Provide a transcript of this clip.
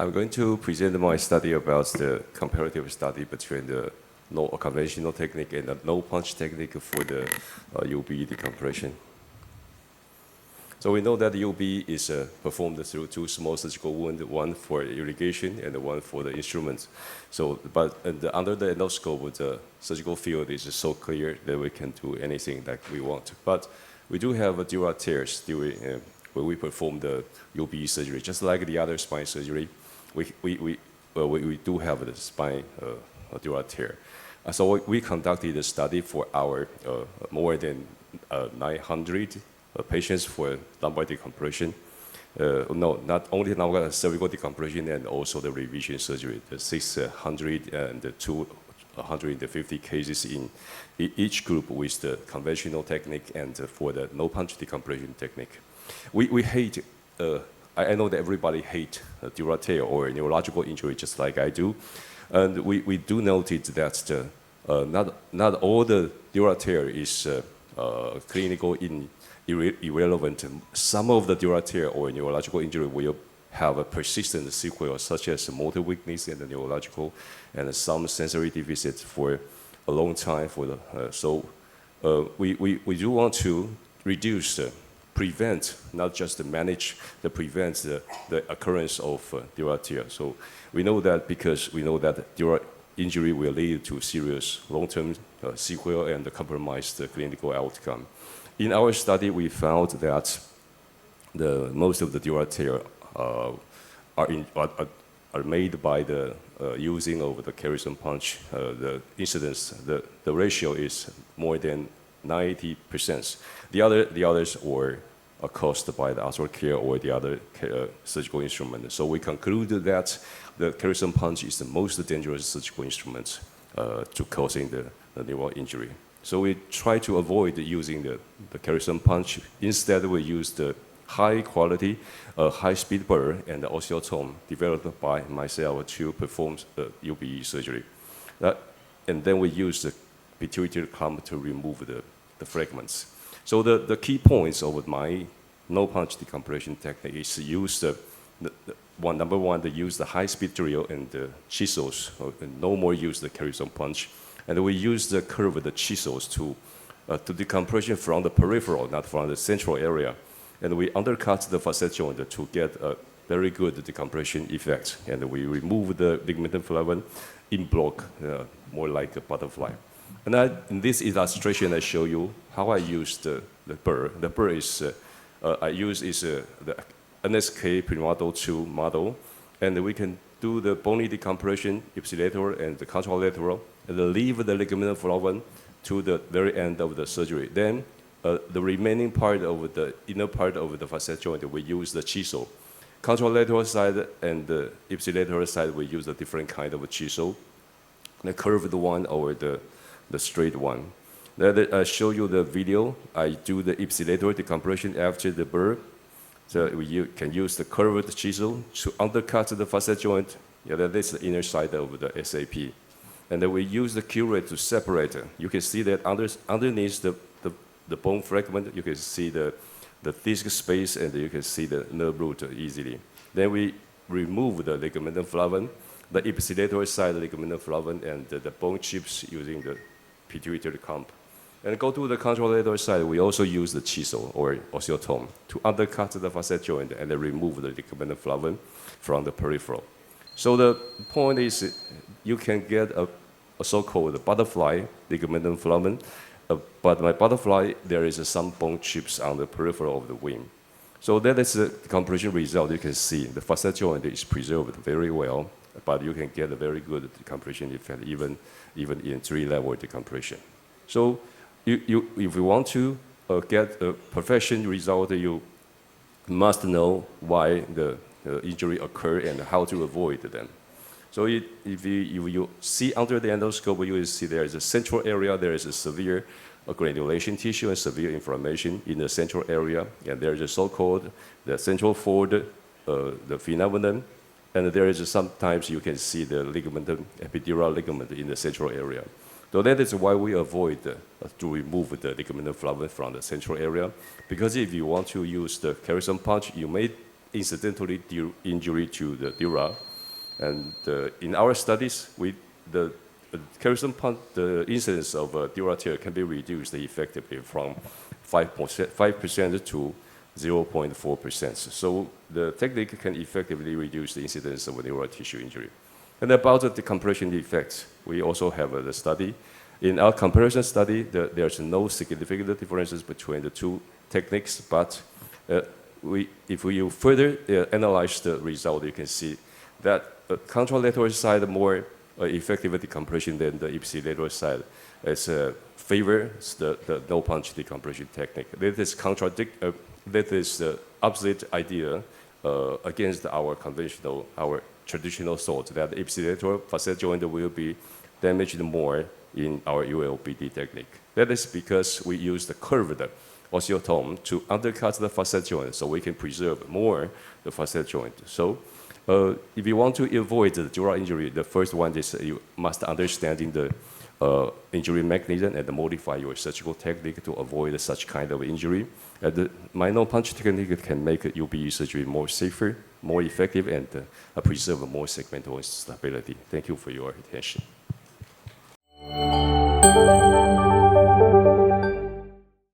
I'm going to present my study about the comparative study between the no conventional technique and the no punch technique for the UBE decompression. So we know that the UBE is performed through two small surgical wounds, one for irrigation and one for the instruments. So, but under the endoscope, the surgical field is so clear that we can do anything that we want. But we do have dural tears during when we perform the UBE surgery. Just like the other spine surgery, we do have the spine dural tear. So we conducted a study for our more than 900 patients for lumbar decompression. No, not only lumbar cervical decompression and also the revision surgery. The 600 and the 250 cases in each group with the conventional technique and for the no punch decompression technique. We hate. I know that everybody hates dural tear or neurological injury just like I do, and we do notice that not all the dural tear is clinical irrelevant. Some of the dural tear or neurological injury will have a persistent sequel, such as motor weakness and the neurological, and some sensory deficits for a long time. We do want to reduce, prevent, not just manage, prevent the occurrence of dural tear. So we know that because we know that dural injury will lead to serious long-term sequel and compromise the clinical outcome. In our study, we found that most of the dural tear are made by the using of the Kerrison punch. The incidence, the ratio is more than 90%. The others were caused by the arthro care or the other surgical instrument. So we concluded that the Kerrison punch is the most dangerous surgical instrument to causing the neural injury. So we try to avoid using the Kerrison punch. Instead, we use the high quality, high-speed burr and the osteotome developed by myself to perform the UBE surgery. And then we use the pituitary clump to remove the fragments. So the key points of my no punch decompression technique is to use number one, to use the high-speed drill and the chisels, and no more use the Kerrison punch. And we use the curved chisels to decompression from the peripheral, not from the central area. And we undercut the facet joint to get a very good decompression effect. And we remove the ligamentum flavum in block, more like a butterfly. And in this illustration, I show you how I use the burr. The burr is, I use the NSK Primado 2 model. And we can do the bony decompression, ipsilateral and the contralateral, and leave the ligamentum flavum to the very end of the surgery. Then the remaining part of the inner part of the facet joint, we use the chisel. Contralateral side and the ipsilateral side, we use a different kind of chisel, the curved one or the straight one. Then I show you the video. I do the ipsilateral decompression after the burr. So you can use the curved chisel to undercut the facet joint. Yeah, that is the inner side of the SAP. And then we use the curate to separate. You can see that underneath the bone fragment, you can see the disc space and you can see the nerve root easily. Then we remove the ligamentum flavum, the ipsilateral side ligamentum flavum, and the bone chips using the pituitary clump. And go to the contralateral side, we also use the chisel or osteotome to undercut the facet joint and then remove the ligamentum flavum from the peripheral. So the point is you can get a so-called butterfly ligamentum flavum, but my butterfly, there is some bone chips on the peripheral of the wing. So that is the decompression result. You can see the facet joint is preserved very well, but you can get a very good decompression effect even in 3-level decompression. So if you want to get a perfection result, you must know why the injury occurred and how to avoid them. So if you see under the endoscope, you will see there is a central area, there is a severe granulation tissue and severe inflammation in the central area, and there is a so-called the central fold, the phenomenon, and there is sometimes you can see the ligamentum, epidural ligament in the central area. So that is why we avoid to remove the ligamentum flavum from the central area, because if you want to use the Kerrison punch, you may incidentally do injury to the dura, And in our studies, the Kerrison punch, the incidence of dural tear can be reduced effectively from 5% to 0.4%. So the technique can effectively reduce the incidence of neural tissue injury. And about the decompression effects, we also have the study. In our comparison study, there's no significant differences between the two techniques, but if we further analyze the result, you can see that contralateral side more effective decompression than the ipsilateral side. It's favors the no punch decompression technique. That is the opposite idea against our conventional, our traditional thought that the ipsilateral facet joint will be damaged more in our ULBD technique. That is because we use the curved osteotome to undercut the facet joint so we can preserve more the facet joint. So if you want to avoid the dural injury, the first one is you must understanding the injury mechanism and modify your surgical technique to avoid such kind of injury. The minor punch technique can make UBE surgery more safer, more effective, and preserve more segmental stability. Thank you for your attention.